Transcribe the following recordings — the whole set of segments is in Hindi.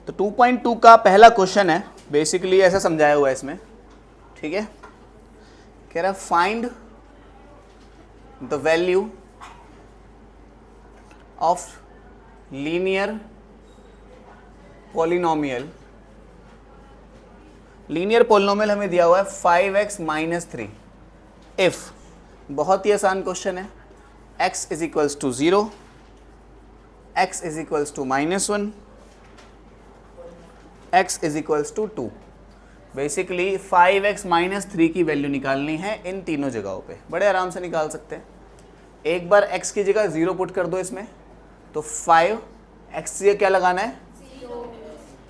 तो 2.2 का पहला क्वेश्चन है, बेसिकली ऐसा समझाया हुआ है इसमें, ठीक है। कह रहा find the value of linear polynomial. Linear polynomial हमें दिया हुआ है 5x माइनस 3 इफ, बहुत ही आसान क्वेश्चन है, x is equals to 0, x is equals to -1, x is equals to 2। Basically 5x minus 3 की वैल्यू निकालनी है इन तीनों जगहों पे, बड़े आराम से निकाल सकते हैं। एक बार x की जगह 0 पुट कर दो इसमें, तो 5x की जगह क्या लगाना है,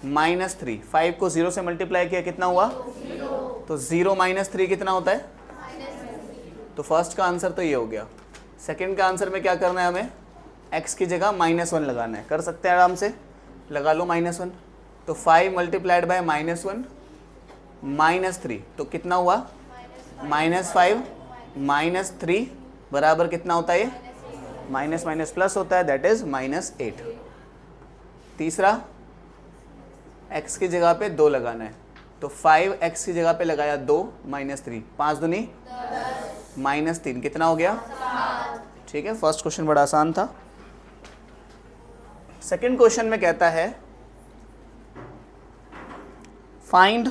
-3। 5 को 0 से मल्टीप्लाई किया कितना हुआ, तो 0 माइनस 3 कितना होता है, तो फर्स्ट का आंसर तो ये हो गया। सेकंड का आंसर में क्या करना है, हमें x की जगह -1 लगाना है, कर सकते हैं आराम से, लगा लो -1। तो 5 मल्टीप्लाइड बाय -1 -3, तो कितना हुआ, -5 -3 बराबर कितना होता है, ये माइनस माइनस प्लस होता है, दैट इज -8। तीसरा x की जगह पे 2 लगाना है, तो 5x की जगह पे लगाया 2 -3, 5 दूनी -3, कितना हो गया, ठीक है। फर्स्ट क्वेश्चन बड़ा आसान था। सेकंड क्वेश्चन में कहता है फाइंड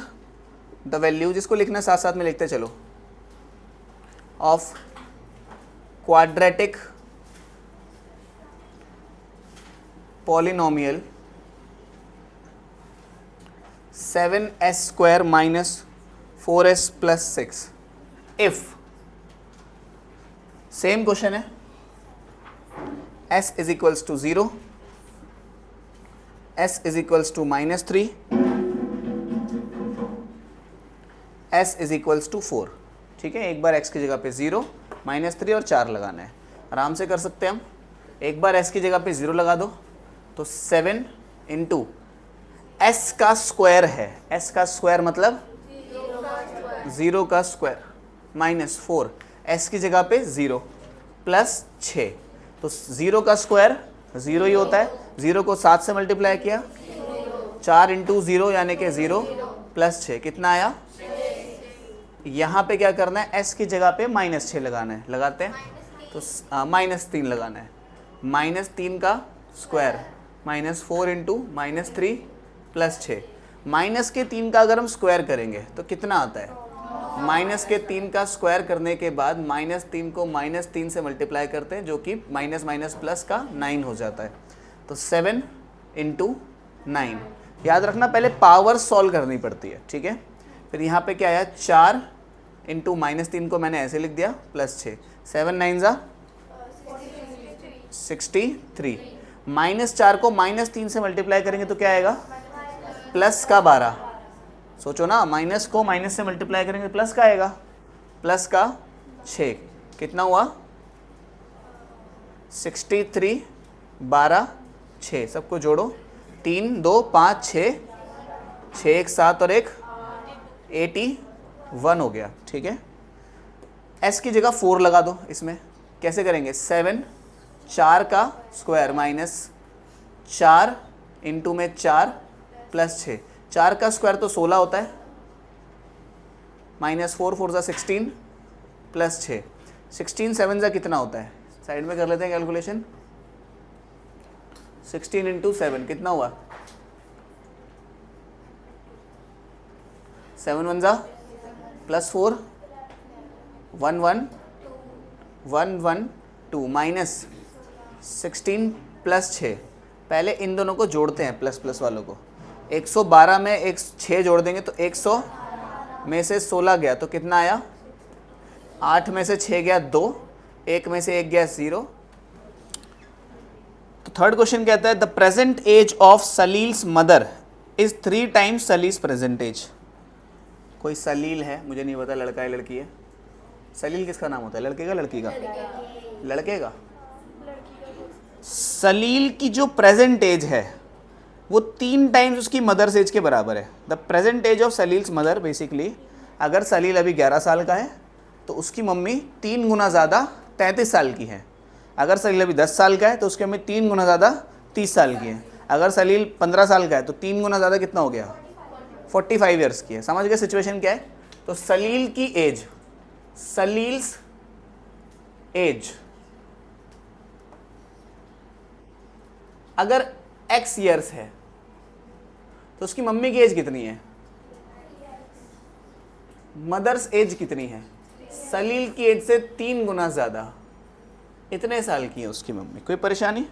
द वैल्यू, जिसको लिखना साथ साथ में लिखते चलो, of quadratic polynomial 7s square minus 4s plus 6 if, same question है, s is equals to 0, s is equals to -3, s is equals to 4, ठीक है। एक बार x की जगह पे 0, -3 और 4 लगाना है, आराम से कर सकते हैं हम। एक बार s की जगह पे 0 लगा दो, तो 7 इंटू s का स्क्वायर है, s का स्क्वायर मतलब 0 का स्क्वायर -4, s की जगह पे 0 प्लस 6, तो 0 का स्क्वायर 0 ही होता है, 0 को 7 से मल्टीप्लाई किया, 4 इंटू 0 यानी कि 0 प्लस 6 कितना आया। यहाँ पे क्या करना है, s की जगह पे -6 लगाना है, लगाते हैं, तो -3 लगाना है, -3 का स्क्वायर -4 इंटू -3 प्लस 6, माइनस के 3 का अगर हम स्क्वायर करेंगे तो कितना आता है, माइनस के 3 का स्क्वायर करने के बाद -3 को -3 से मल्टीप्लाई करते हैं, जो कि माइनस माइनस प्लस का 9 हो जाता है, तो 7 इंटू 9। याद रखना पहले पावर सॉल्व करनी पड़ती है, ठीक है। फिर यहाँ पे क्या आया, 4 इंटू -3 को मैंने ऐसे लिख दिया प्लस 6, 7 9 ज़ा 63, -4 को -3 से मल्टीप्लाई करेंगे तो क्या आएगा, प्लस का 12। सोचो ना, माइनस को माइनस से मल्टीप्लाई करेंगे प्लस का आएगा, प्लस का 6, कितना हुआ 63, 12 6, सबको जोड़ो, 3 2 5 6, 6 1 7 और 1 81 हो गया, ठीक है। s की जगह 4 लगा दो इसमें, कैसे करेंगे, 7 4 का स्क्वायर -4 इंटू में 4 प्लस 6, 4 का स्क्वायर तो 16 होता है, -4 4 ज़ा 16 प्लस 6, 16 7 ज़ा कितना होता है, साइड में कर लेते हैं कैलकुलेशन, 16 इंटू 7 कितना हुआ, 7 1 ज़ा +4 1 1 1 1 2 माइनस 16 प्लस 6, पहले इन दोनों को जोड़ते हैं, प्लस प्लस वालों को, 112 में एक 6 जोड़ देंगे तो 100 में से 16 गया तो कितना आया, 8 में से 6 गया 2, 1 में से 1 गया 0। तो थर्ड क्वेश्चन कहता है the present age of Salil's mother is 3 times Salil's present age. कोई सलील है, मुझे नहीं पता लड़का है लड़की है, सलील किसका नाम होता है, लड़के का लड़की का, लड़के का। सलील की जो प्रेजेंट एज है वो 3 टाइम्स उसकी मदर्स एज के बराबर है। The present age of Salil's mother, basically अगर सलील अभी 11 साल का है तो उसकी मम्मी 3 गुना ज़्यादा 33 साल की है, अगर सलील अभी 10 साल का है तो उसकी मम्मी 3 गुना ज़्यादा 30 साल की है, अगर सलील 15 साल का है तो 3 गुना ज़्यादा कितना हो गया, 45 ईयर्स की है। समझ गए सिचुएशन क्या है। तो सलील की एज, सलील्स एज अगर x ईयर्स है तो उसकी मम्मी की एज कितनी है, मदर्स एज कितनी है, सलील की एज से 3 गुना ज्यादा, इतने साल की है उसकी मम्मी। कोई परेशानी।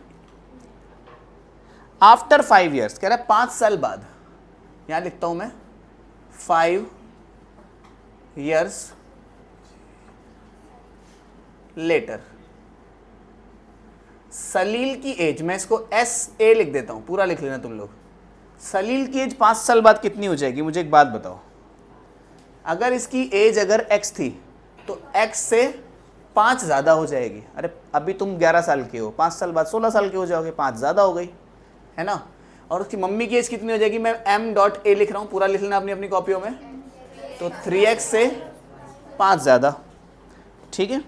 आफ्टर 5 ईयर्स कह रहा है 5 साल बाद, यहां लिखता हूं मैं 5 ईयर्स लेटर, सलील की एज, मैं इसको SA लिख देता हूं, पूरा लिख लेना तुम लोग। सलील की एज 5 साल बाद कितनी हो जाएगी, मुझे एक बात बताओ। अगर इसकी एज अगर x थी तो x से 5 ज़्यादा हो जाएगी। अरे अभी तुम 11 साल के हो, 5 साल बाद 16 साल के हो जाओगे, 5 ज़्यादा हो गई, है ना। और उसकी मम्मी की एज कितनी हो जाएगी, मैं M.A लिख रहा हूँ, पूरा लिख लेना अपनी अपनी कॉपियों में। तो 3x से 5 ज़्यादा, ठीक है।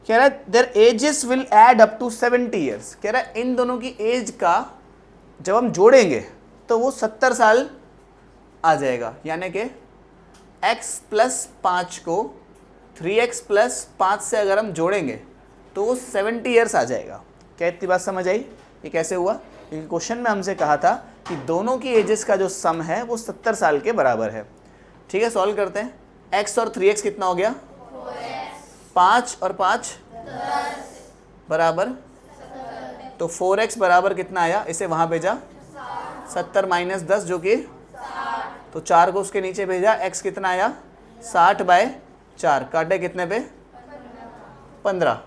कह रहा है there ages will add up to 70 years. कह रहा है इन दोनों की एज का जब हम जोड़ेंगे तो वो 70 साल आ जाएगा। यानी कि x प्लस 5 को 3x प्लस 5 से अगर हम जोड़ेंगे तो वो 70 ईयर्स आ जाएगा। क्या इतनी बात समझ आई। ये कैसे हुआ, क्योंकि क्वेश्चन में हमसे कहा था कि दोनों की एजेस का जो सम है वो 70 साल के बराबर है। ठीक है, सॉल्व करते हैं। x और 3x कितना हो गया, 5 और 5 बराबर, तो 4x बराबर कितना आया, इसे वहां भेजा 70 माइनस 10 जो कि, तो 4 को उसके नीचे भेजा, x कितना आया 60/4, काटे कितने पे 15।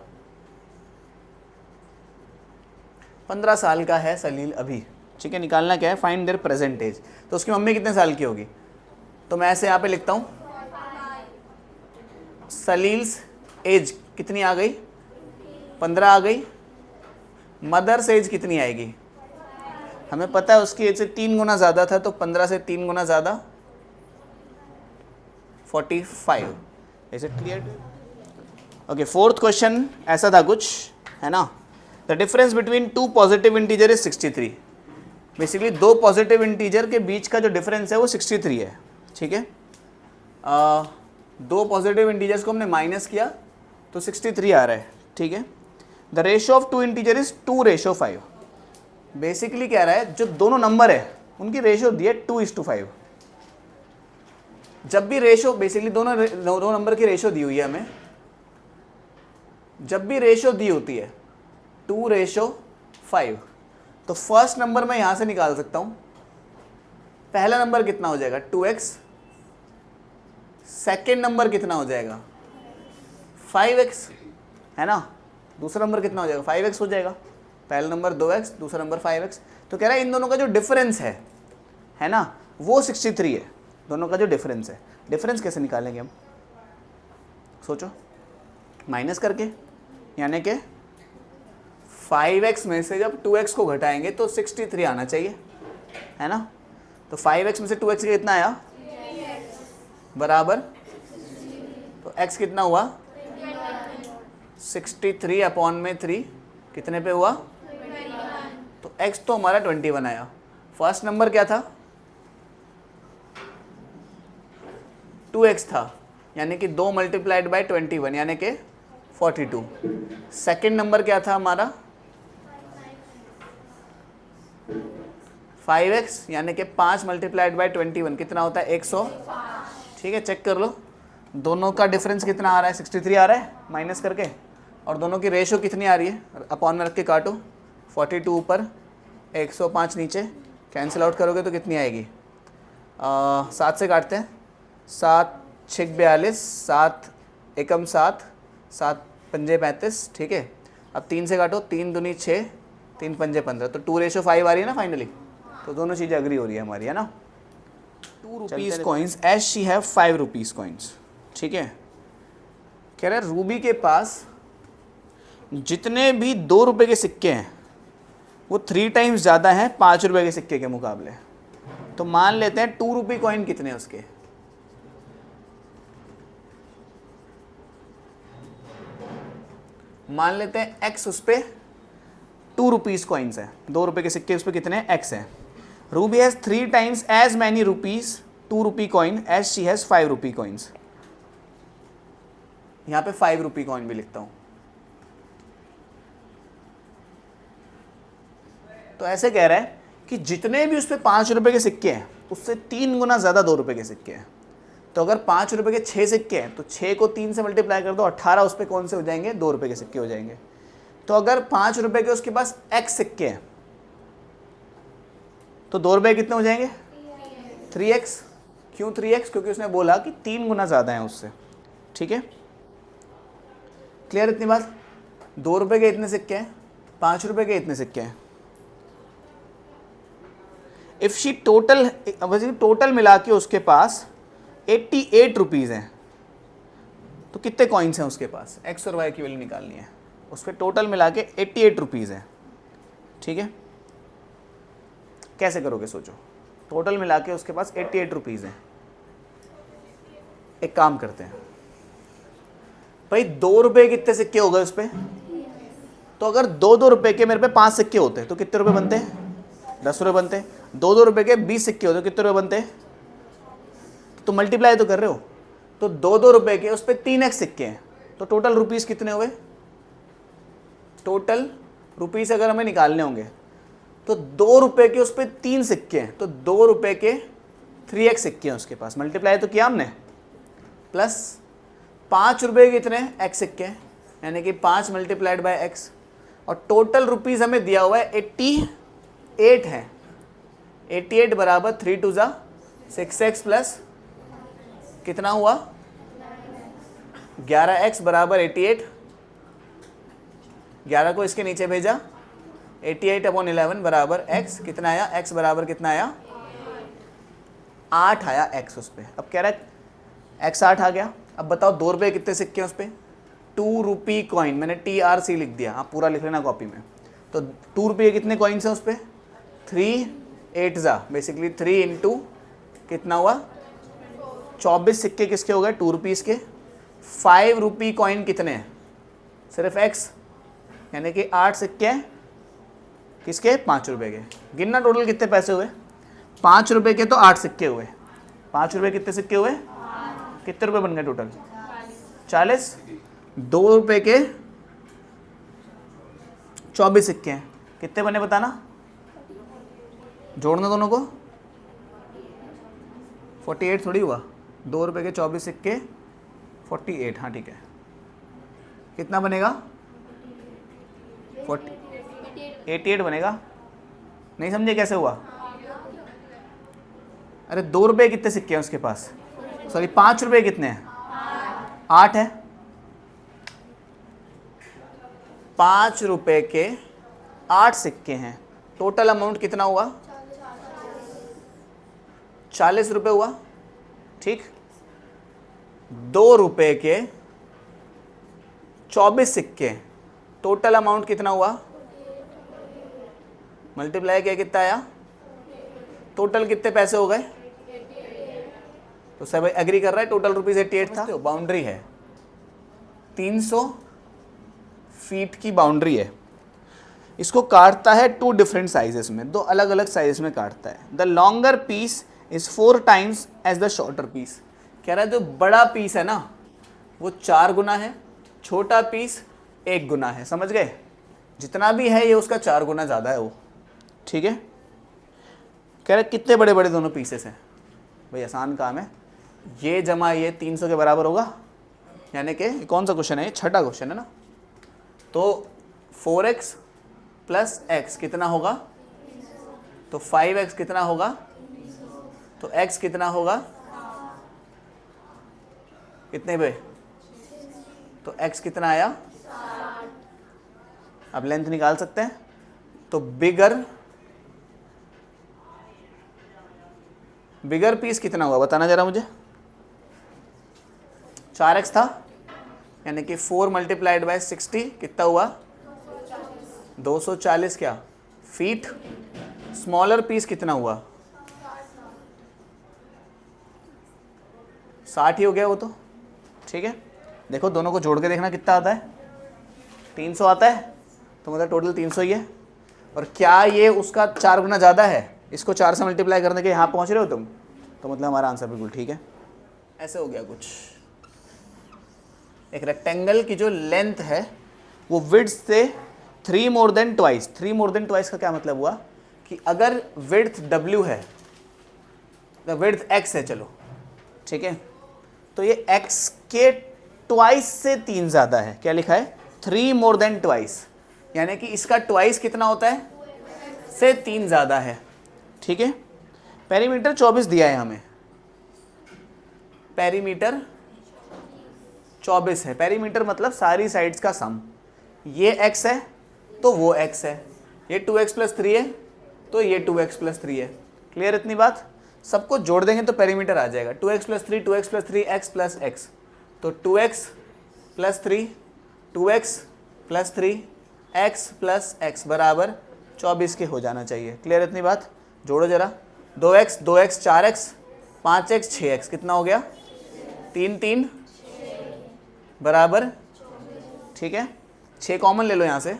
15 साल का है सलील अभी। ठीक है, निकालना क्या है, फाइंड देयर प्रेजेंट एज। तो उसकी मम्मी कितने साल की होगी, तो मैं ऐसे यहाँ पे लिखता हूँ सलील्स एज कितनी आ गई, 15 आ गई। मदर्स एज कितनी आएगी, हमें पता है उसकी एज से 3 गुना ज़्यादा था, तो 15 से 3 गुना ज़्यादा 45। Is it clear. Okay, fourth question ऐसा था कुछ, है ना। The difference between 2 positive integer is 63। Basically 2 positive integer के बीच का जो डिफरेंस है वो 63 है। ठीक है, 2 पॉजिटिव इंटीजर्स को हमने माइनस किया तो 63 आ रहा है। ठीक है, the ratio of 2 integer is 2:5। Basically कह रहा है जो दोनों नंबर है उनकी रेशियो दी है 2:5। जब भी रेशियो, बेसिकली दोनों नंबर की रेशियो दी हुई है हमें, जब भी रेशियो दी होती है 2:5, तो फर्स्ट नंबर मैं यहां से निकाल सकता हूं। पहला नंबर कितना हो जाएगा 2x, सेकेंड नंबर कितना हो जाएगा 5x, है ना। दूसरा नंबर कितना हो जाएगा 5x हो जाएगा। पहला नंबर 2x, दूसरा नंबर 5x। तो कह रहा है इन दोनों का जो डिफरेंस है ना, वो 63 है। दोनों का जो डिफरेंस है, डिफरेंस कैसे निकालेंगे हम, सोचो। माइनस करके, यानी कि 5x में से जब 2x को घटाएंगे तो 63 आना चाहिए, है ना। तो 5x में से 2x का कितना आया, बराबर, तो x कितना हुआ 63/3 कितने पे हुआ, तो x तो हमारा 21 आया। फर्स्ट नंबर क्या था 2x था, यानी कि 2 मल्टीप्लाइड बाई 21 यानी कि 42। सेकेंड नंबर क्या था हमारा 5x, यानी कि 5 मल्टीप्लाइड बाई 21 कितना होता है 100। ठीक है, चेक कर लो दोनों का डिफरेंस कितना आ रहा है, 63 आ रहा है माइनस करके, और दोनों की रेशो कितनी आ रही है, अपॉन में रख के काटो, 42 ऊपर 105 नीचे, कैंसिल आउट करोगे तो कितनी आएगी, 7 से काटते हैं, 7 6 42, 7 एकम 7, 7 पंजे 35। ठीक है, अब 3 से काटो, 3 दूनी 6, 3 पंजे 15, तो 2:5 आ रही है ना फाइनली। तो दोनों चीज़ें अग्री हो रही है हमारी, है ना। 2 rupees coins as she have 5 rupees coins. ठीक है, कह रहा है रूबी के पास जितने भी 2 रुपये के सिक्के हैं वो 3 टाइम्स ज़्यादा हैं 5 रुपये के सिक्के के मुकाबले। तो मान लेते हैं 2 रुपये कॉइन कितने हैं उसके, मान लेते हैं x उस पर 2 रुपीज़ कॉइन्स हैं, 2 रुपये के सिक्के, उस पर कितने एक्स हैं। Ruby has 3 times as many rupees 2 rupee coin as she has 5 rupee coins. यहाँ पे 5 रुपी कॉइन भी लिखता हूँ। तो ऐसे कह रहा है कि जितने भी उस पर 5 रुपये के सिक्के हैं उससे 3 गुना ज़्यादा 2 रुपये के सिक्के हैं। तो अगर 5 रुपये के 6 सिक्के हैं तो 6 को 3 से मल्टीप्लाई कर दो, 18 उस पर कौन से हो जाएंगे, 2 रुपये के सिक्के हो जाएंगे। तो अगर 5 रुपये के उसके पास एक्स सिक्के हैं तो 2 रुपये कितने हो जाएंगे, 3x। क्यों 3x? क्योंकि उसने बोला कि 3 गुना ज़्यादा है उससे। ठीक है, क्लियर इतनी बात। 2 रुपये के इतने सिक्के हैं, 5 रुपये के इतने सिक्के हैं। इफ़ शी टोटल मिला के उसके पास 88 रुपीज़ हैं, तो कितने कॉइन्स हैं उसके पास, एक्स और वाई की वैल्यू निकालनी है। उस पर टोटल मिला के 88 रुपीज़ हैं। ठीक है, कैसे करोगे सोचो। टोटल मिला के उसके पास 88 रुपीज़ हैं। एक काम करते हैं भाई, 2 रुपये कितने सिक्के हो गए उस पर, तो अगर 2-2 रुपये के मेरे पे 5 सिक्के होते तो कितने रुपए बनते, 10 रुपये बनते। 2-2 रुपये के 20 सिक्के होते कितने रुपये बनते, तो मल्टीप्लाई तो कर रहे हो। तो 2-2 रुपये के उस पर 3x सिक्के हैं, तो टोटल रुपीज़ कितने हुए। टोटल रुपीज़ अगर हमें निकालने होंगे तो 2 रुपये के उस पर 3 सिक्के हैं, तो 2 रुपये के 3x सिक्के हैं उसके पास। मल्टीप्लाई तो किया हमने, प्लस 5 रुपये के कितने x सिक्के हैं, यानी कि 5 मल्टीप्लाइड बाय x। और टोटल रुपीज़ हमें दिया हुआ है 88 है। 88 बराबर 3 2 जा 6x प्लस कितना हुआ 11x बराबर 88। 11 को इसके नीचे भेजा, 88/11 बराबर x कितना आया, x बराबर कितना आया, 8 आया x उस पर। अब कह रहा है x 8 आ गया। अब बताओ 2 रुपये कितने सिक्के हैं उस पर, 2 रुपी कॉइन। मैंने TRC लिख दिया, आप पूरा लिख लेना कॉपी में। तो 2 रुपये कितने कॉइन्स हैं उस पर, 3 8 जा बेसिकली 3 इंटू कितना हुआ 24 सिक्के किसके हो गए, 2 रुपीज़ के। 5 रुपी कॉइन कितने हैं, सिर्फ x, यानी कि 8 सिक्के हैं किसके, 5 रुपये के। गिनना टोटल कितने पैसे हुए, 5 रुपये के तो 8 सिक्के हुए। 5 रुपये कितने सिक्के हुए, कितने रुपये बन गए टोटल, 40। 2 रुपये के 24 सिक्के हैं, कितने बने बताना, जोड़ना दोनों को, 48 थोड़ी हुआ। 2 रुपये के 24 सिक्के 48, हाँ ठीक है। कितना बनेगा, 88 बनेगा। नहीं समझे कैसे हुआ, अरे 2 रुपये कितने सिक्के हैं उसके पास, सॉरी 5 रुपये कितने हैं, 8 है। 5 रुपये के 8 सिक्के हैं, टोटल अमाउंट कितना हुआ, 40 रुपये हुआ। ठीक, 2 रुपये के 24 सिक्के, टोटल अमाउंट कितना हुआ, मल्टीप्लाई किया कितना आया, टोटल कितने पैसे हो गए। तो सब एग्री कर रहा है, टोटल रुपीज 88 था। तो बाउंड्री है 300 फीट की बाउंड्री है। इसको काटता है 2 डिफरेंट साइजेस में, 2 अलग अलग साइजेस में काटता है। The longer piece is 4 times as the shorter piece. कह रहा है जो बड़ा पीस है ना वो 4 गुना है, छोटा पीस 1 गुना है। समझ गए, जितना भी है ये उसका 4 गुना ज़्यादा है वो। ठीक है, कह रहे कितने बड़े बड़े दोनों पीसेस हैं, भाई आसान काम है, ये जमा ये 300 के बराबर होगा। यानी कि कौन सा क्वेश्चन है ये, छठा क्वेश्चन है ना। तो 4x प्लस x कितना होगा, तो 5x कितना होगा, तो x कितना होगा कितने पे, तो x कितना आया। अब लेंथ निकाल सकते हैं, तो बिगर पीस कितना हुआ बताना जरा मुझे, 4x था, यानी कि 4 मल्टीप्लाइड बाय 60 कितना हुआ 240 क्या फीट। स्मॉलर पीस कितना हुआ 60 ही हो गया वो तो। ठीक है, देखो दोनों को जोड़ के देखना कितना आता है, 300 आता है, तो मतलब टोटल 300 ही है। और क्या ये उसका 4 गुना ज़्यादा है? इसको 4 से मल्टीप्लाई करने के यहाँ पहुँच रहे हो तुम, तो मतलब हमारा आंसर बिल्कुल ठीक है। ऐसे हो गया कुछ। एक रेक्टेंगल की जो लेंथ है वो विड्थ से 3 more than twice. 3 more than twice का क्या मतलब हुआ कि अगर विड्थ w है, विड्थ x है, चलो ठीक है, तो ये x के ट्वाइस से 3 ज़्यादा है। क्या लिखा है? 3 मोर देन ट्वाइस, यानी कि इसका ट्वाइस कितना होता है? से 3 ज़्यादा है। ठीक है, पेरीमीटर 24 दिया है हमें, पेरीमीटर 24 है। पेरीमीटर मतलब सारी साइड्स का सम। ये x है तो वो x है, ये 2x + 3 है तो ये 2x + 3 है। क्लियर इतनी बात? सबको जोड़ देंगे तो पेरीमीटर आ जाएगा 2x + 3, 2x + 3, x + x, तो 2x + 3, 2x + 3, x + x बराबर 24 के हो जाना चाहिए। क्लियर इतनी बात? जोड़ो जरा, 2x 2x 4x 5x 6x, कितना हो गया? 3 3 बराबर, ठीक है, 6 कॉमन ले लो यहाँ से,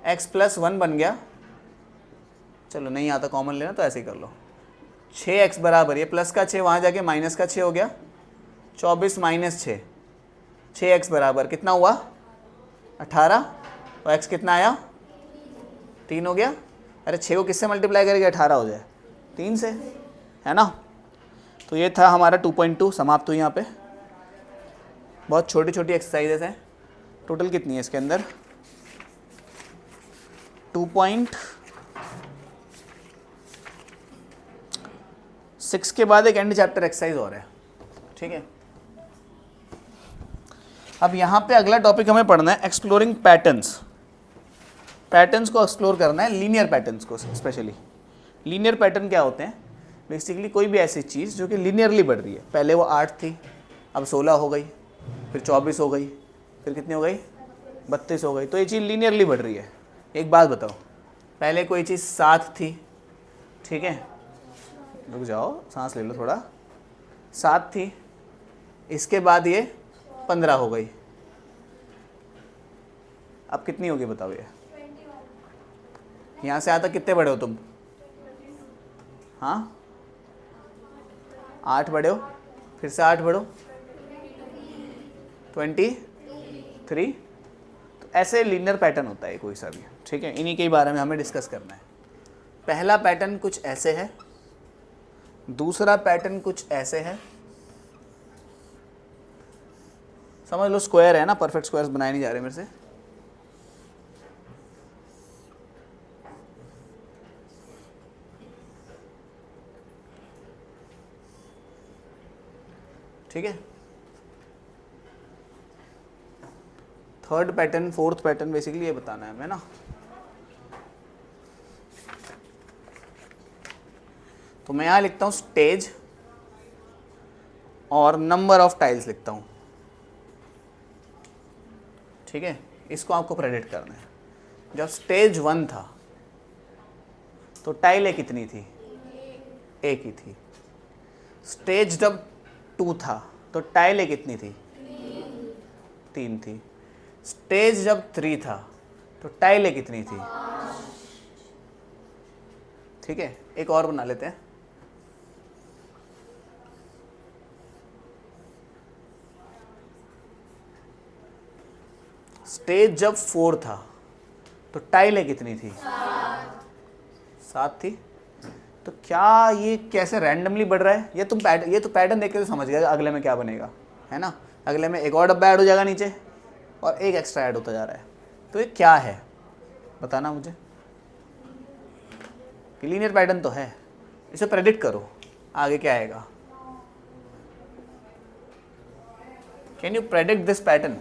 x + 1 बन गया। चलो नहीं आता कॉमन लेना तो ऐसे ही कर लो, 6x बराबर, ये प्लस का 6 वहाँ जाके माइनस का 6 हो गया, 24 - 6, 6x बराबर कितना हुआ? 18। तो x कितना आया? 3 हो गया। अरे 6 को किससे मल्टीप्लाई करेंगे 18 हो जाए? 3 से, है ना? तो ये था हमारा 2.2 समाप्त हुई यहाँ पे। बहुत छोटी छोटी एक्सरसाइजेस हैं। टोटल कितनी है इसके अंदर? 2.6 के बाद एक एंड चैप्टर एक्सरसाइज और है। ठीक है, अब यहाँ पे अगला टॉपिक हमें पढ़ना है एक्सप्लोरिंग पैटर्न्स। पैटर्न्स को एक्सप्लोर करना है, लीनियर पैटर्न्स को स्पेशली। लीनियर पैटर्न क्या होते हैं? बेसिकली कोई भी ऐसी चीज़ जो कि लीनियरली बढ़ रही है। पहले वो 8 थी, अब 16 हो गई, फिर 24 हो गई, फिर कितनी हो गई? 32 हो गई। तो ये चीज़ लीनियरली बढ़ रही है। एक बात बताओ, पहले कोई चीज़ 7 थी, ठीक है, रुक जाओ सांस ले लो थोड़ा, 7 थी, इसके बाद ये 15 हो गई, अब कितनी होगी बताओ? ये यहाँ से आता कितने बड़े हो तुम? हाँ, 8 बड़े हो, फिर से 8 बढ़ो, 23। तो ऐसे लीनियर पैटर्न होता है कोई सा भी। ठीक है, इन्हीं के बारे में हमें डिस्कस करना है। पहला पैटर्न कुछ ऐसे है, दूसरा पैटर्न कुछ ऐसे है। समझ लो स्क्वायर है ना, परफेक्ट स्क्वायर्स बनाए नहीं जा रहे मेरे से। ठीक है, third pattern, fourth pattern, basically ये बताना है हमें ना। तो मैं यहाँ लिखता हूँ स्टेज और नंबर ऑफ टाइल्स लिखता हूँ। ठीक है, इसको आपको प्रेडिक्ट करना है। जब स्टेज 1 था तो टाइलें कितनी थी? एक ही थी। स्टेज जब 2 था तो टाइलें कितनी थी? 3 थी। स्टेज जब 3 था तो टाइलें कितनी थी? ठीक है, एक और बना लेते हैं। स्टेज जब 4 था तो टाइलें कितनी थी? 7 थी। तो क्या ये कैसे रैंडमली बढ़ रहा है? ये तो पैटर्न देख के तो समझ गया अगले में क्या बनेगा, है ना? अगले में एक और डब्बा ऐड हो जाएगा नीचे और एक एक्स्ट्रा ऐड होता जा रहा है। तो ये क्या है बताना मुझे। लीनियर पैटर्न तो है, इसे प्रेडिक्ट करो आगे क्या आएगा। Can you predict this pattern?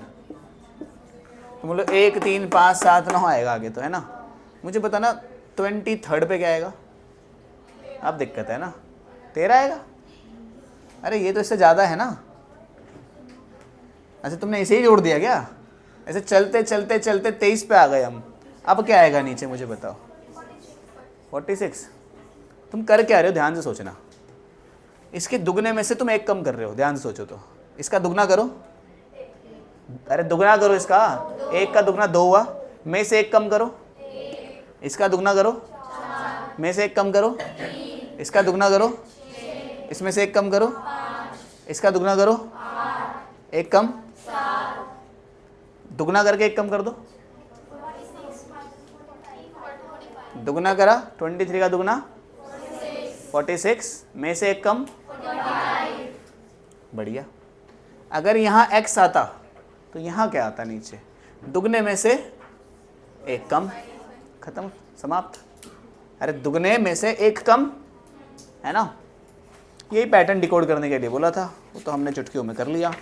तो बोलो 1 3 5 7 9 आएगा आगे तो, है ना? मुझे बताना 23rd पे क्या आएगा। अब दिक्कत है ना, 13 आएगा। अरे ये तो इससे ज़्यादा है ना। अच्छा तुमने इसे ही जोड़ दिया क्या? ऐसे चलते चलते चलते 23 पे आ गए हम। अब क्या आएगा नीचे मुझे बताओ? 46। तुम कर क्या रहे हो? ध्यान से सोचना। इसके दुगने में से तुम एक कम कर रहे हो, ध्यान से सोचो तो। इसका दुगना करो, अरे दुगना करो इसका, 1 का दुगना 2 हुआ, में से 1 कम करो, इसका दुगना करो, में से एक कम करो, इसका दुगना करो, इसमें से एक कम करो, इसका दुगना करो, एक कम, दुगना करके एक कम कर दो, दुगना करा 23 का दुगना 46, में से एक कम, बढ़िया। अगर यहाँ x आता तो यहाँ क्या आता नीचे, दुगने में से एक कम, खत्म, समाप्त। अरे दुगने में से एक कम है ना, यही पैटर्न डिकोड करने के लिए बोला था, वो तो हमने चुटकियों में कर लिया।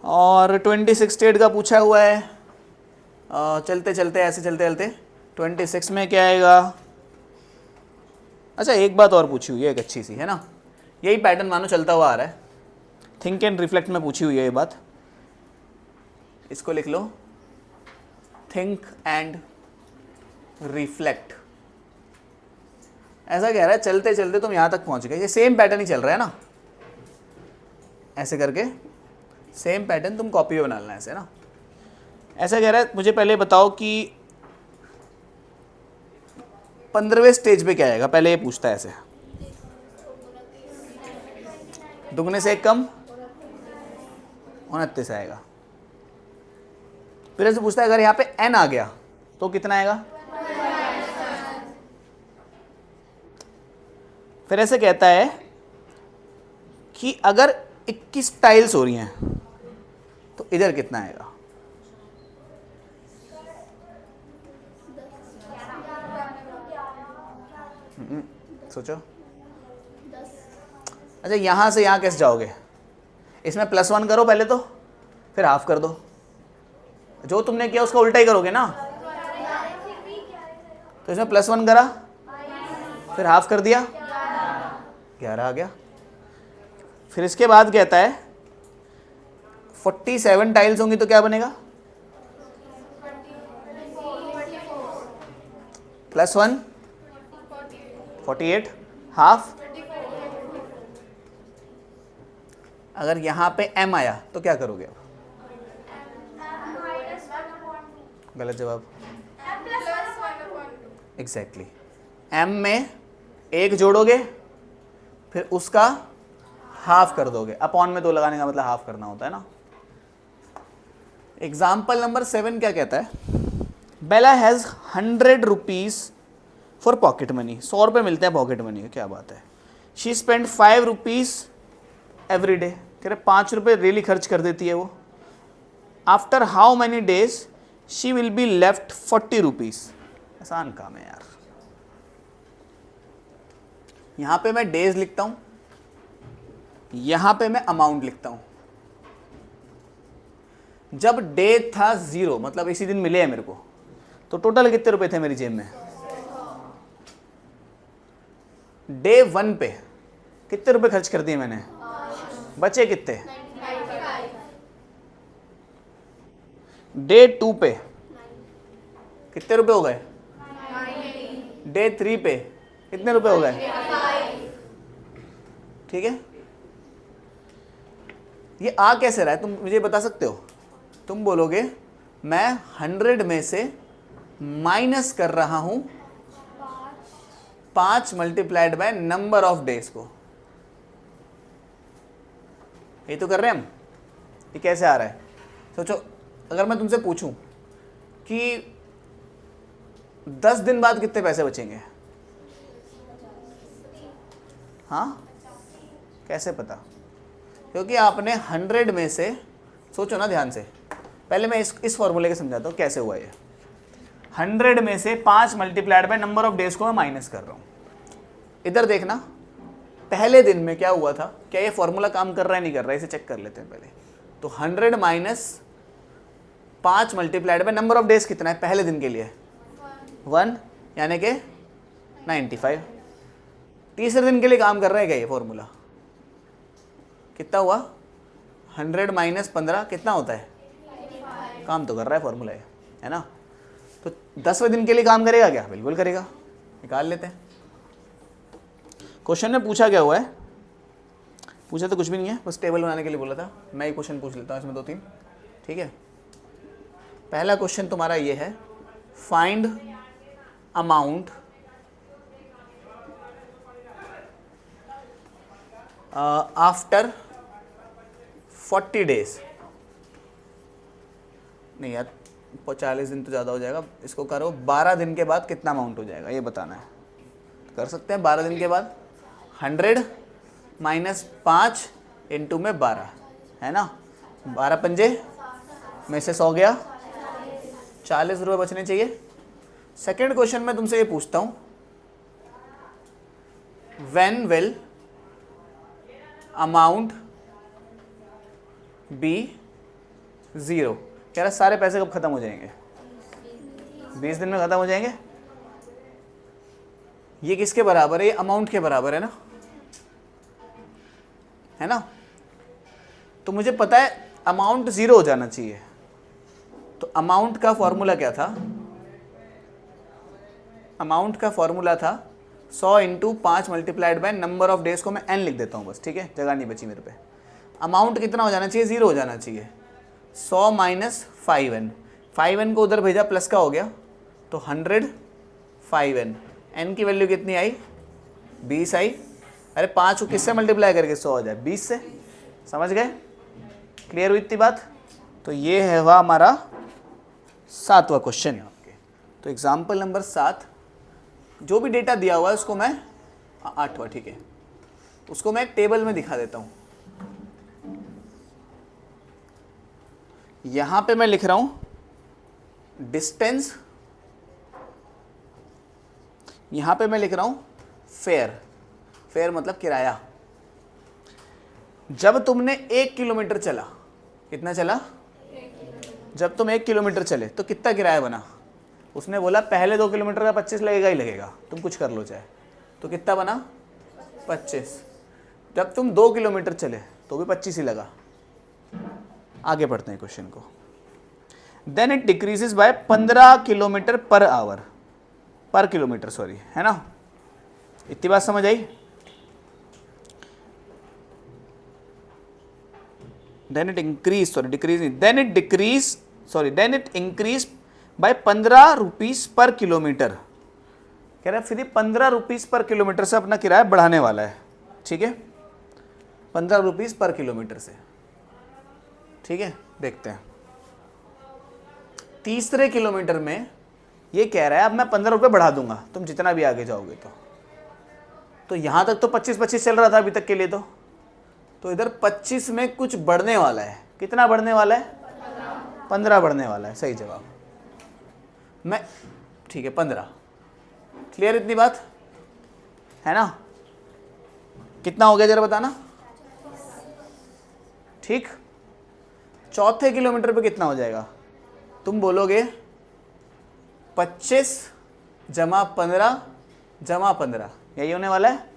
और 2068 का पूछा हुआ है, चलते चलते ऐसे चलते चलते 26 में क्या आएगा। अच्छा एक बात और पूछी हुई है, एक अच्छी सी है ना, यही पैटर्न मानो चलता हुआ आ रहा है, थिंक एंड रिफ्लेक्ट में पूछी हुई है ये बात, इसको लिख लो, थिंक एंड रिफ्लेक्ट। ऐसा कह रहा है चलते चलते तुम यहां तक पहुंच गए, ये सेम पैटर्न ही चल रहा है ना, ऐसे करके सेम पैटर्न तुम कॉपी में बना लेना ऐसे ना। ऐसा कह रहा है मुझे पहले बताओ कि 15वें स्टेज पे क्या आएगा, पहले ये पूछता है ऐसे, दुगने से एक कम 29 आएगा। फिर ऐसे पूछता है अगर यहाँ पे n आ गया तो कितना आएगा। फिर ऐसे कहता है कि अगर 21 टाइल्स हो रही हैं तो इधर कितना आएगा। सोचो। अच्छा यहां से यहां कैसे जाओगे, इसमें +1 करो पहले तो, फिर हाफ कर दो, जो तुमने किया उसका उल्टा ही करोगे ना। तो इसमें +1 करा, फिर हाफ कर दिया, 11 आ गया। फिर इसके बाद कहता है 47 टाइल्स होंगी तो क्या बनेगा, +1 48, हाफ। अगर यहां पे m आया तो क्या करोगे अब, गलत जवाब, एग्जैक्टली m में 1 जोड़ोगे फिर उसका हाफ कर दोगे, अपॉन में 2 लगाने का मतलब हाफ करना होता है ना। एग्जाम्पल नंबर 7 क्या कहता है, Bela has 100 rupees for pocket money, 100 रुपये मिलते हैं पॉकेट मनी, क्या बात है। She spend 5 rupees every day, कह रहे 5 रुपये डेली खर्च कर देती है वो। After how many days she will be left 40 rupees. आसान काम है यार, यहाँ पे मैं डेज लिखता हूँ, यहाँ पे मैं अमाउंट लिखता हूँ। जब डे था 0 मतलब इसी दिन मिले हैं मेरे को, तो टोटल कितने रुपए थे मेरी जेब में। डे 1 पे कितने रुपए खर्च कर दिए मैंने, बचे कितने। डे 2 पे कितने रुपए हो गए, डे 3 पे कितने रुपए हो गए, ठीक है। ये आ कैसे रहा है तुम मुझे बता सकते हो। तुम बोलोगे मैं 100 में से माइनस कर रहा हूं 5 multiplied by number of days को, ये तो कर रहे हैं हम। ये कैसे आ रहा है सोचो, अगर मैं तुमसे पूछूं कि 10 दिन बाद कितने पैसे बचेंगे, हाँ कैसे पता, क्योंकि आपने 100 में से, सोचो ना ध्यान से, पहले मैं इस फॉर्मूले के समझाता हूँ कैसे हुआ ये। 100 में से 5 multiplied by number of days को मैं माइनस कर रहा हूँ। इधर देखना पहले दिन में क्या हुआ था, क्या ये फॉर्मूला काम कर रहा है नहीं कर रहा है, इसे चेक कर लेते हैं पहले। तो 100 minus 5 multiplied by number of days कितना है पहले दिन के लिए, 1 यानी कि 95। तीसरे दिन के लिए काम कर रहा है क्या ये फॉर्मूला, कितना हुआ 100 माइनस 15 कितना होता है, काम तो कर रहा है फॉर्मूला है ना। तो 10वें दिन के लिए काम करेगा क्या, बिल्कुल करेगा, निकाल लेते हैं। क्वेश्चन में पूछा क्या हुआ है, पूछा तो कुछ भी नहीं है, बस टेबल बनाने के लिए बोला था। मैं एक क्वेश्चन पूछ लेता हूँ इसमें 2-3, ठीक है। पहला क्वेश्चन तुम्हारा ये है फाइंड अमाउंट आफ्टर 40 डेज। नहीं यार 40 दिन तो ज़्यादा हो जाएगा, इसको करो 12 दिन के बाद कितना अमाउंट हो जाएगा ये बताना है। कर सकते हैं 12 दिन के बाद 100 माइनस 5 इंटू में 12 है ना, 12 पंजे में से 100 गया, 40 रुपये बचने चाहिए। सेकेंड क्वेश्चन में तुमसे ये पूछता हूँ, व्हेन विल अमाउंट बी 0। कह रहा सारे पैसे कब खत्म हो जाएंगे? 20 दिन में खत्म हो जाएंगे। ये किसके बराबर है? ये अमाउंट के बराबर है ना, है ना। तो मुझे पता है अमाउंट 0 हो जाना चाहिए। तो अमाउंट का फॉर्मूला क्या था? अमाउंट का फॉर्मूला था 100 into 5 multiplied by number of days को मैं n लिख देता हूँ बस, ठीक है, जगह नहीं बची मेरे पे। अमाउंट कितना हो जाना चाहिए? 0 हो जाना चाहिए। 100 माइनस 5n, 5n को उधर भेजा प्लस का हो गया तो 100 5n, n की वैल्यू कितनी आई? 20 आई। अरे 5 को किससे मल्टीप्लाई करके 100 हो जाए? 20 से। समझ गए? क्लियर हुई इतनी बात? तो ये है वह हमारा 7वां क्वेश्चन। तो एग्जाम्पल नंबर 7, जो भी डेटा दिया हुआ है उसको मैं 8वां, ठीक है, उसको मैं एक टेबल में दिखा देता हूँ। यहां पे मैं लिख रहा हूं डिस्टेंस, यहां पे मैं लिख रहा हूं फेयर। फेयर मतलब किराया। जब तुमने 1 किलोमीटर चला, कितना चला? जब तुम 1 किलोमीटर चले तो कितना किराया बना? उसने बोला पहले 2 किलोमीटर का 25 लगेगा ही लगेगा, तुम कुछ कर लो चाहे। तो कितना बना? 25। जब तुम 2 किलोमीटर चले तो भी 25 ही लगा। आगे बढ़ते हैं क्वेश्चन को। Then it decreases by 15 kilometre per hour, per kilometre sorry, है ना। इतनी बात समझ आई? Then it increase sorry decrease then it decrease sorry then it increase by 15 rupees per kilometre. कह रहा है फिर 15 रुपीज पर किलोमीटर से अपना किराया बढ़ाने वाला है, ठीक है, 15 रुपीज पर किलोमीटर से, ठीक है। देखते हैं तीसरे किलोमीटर में ये कह रहा है अब मैं 15 रुपये बढ़ा दूंगा तुम जितना भी आगे जाओगे। तो यहां तक तो 25-25 चल रहा था अभी तक के लिए। तो इधर 25 में कुछ बढ़ने वाला है। कितना बढ़ने वाला है? 15 बढ़ने वाला है, सही जवाब। मैं ठीक है 15। क्लियर इतनी बात है ना? कितना हो गया जरा बताना। ठीक, चौथे किलोमीटर पे कितना हो जाएगा? तुम बोलोगे 25 जमा 15 जमा 15, यही होने वाला है।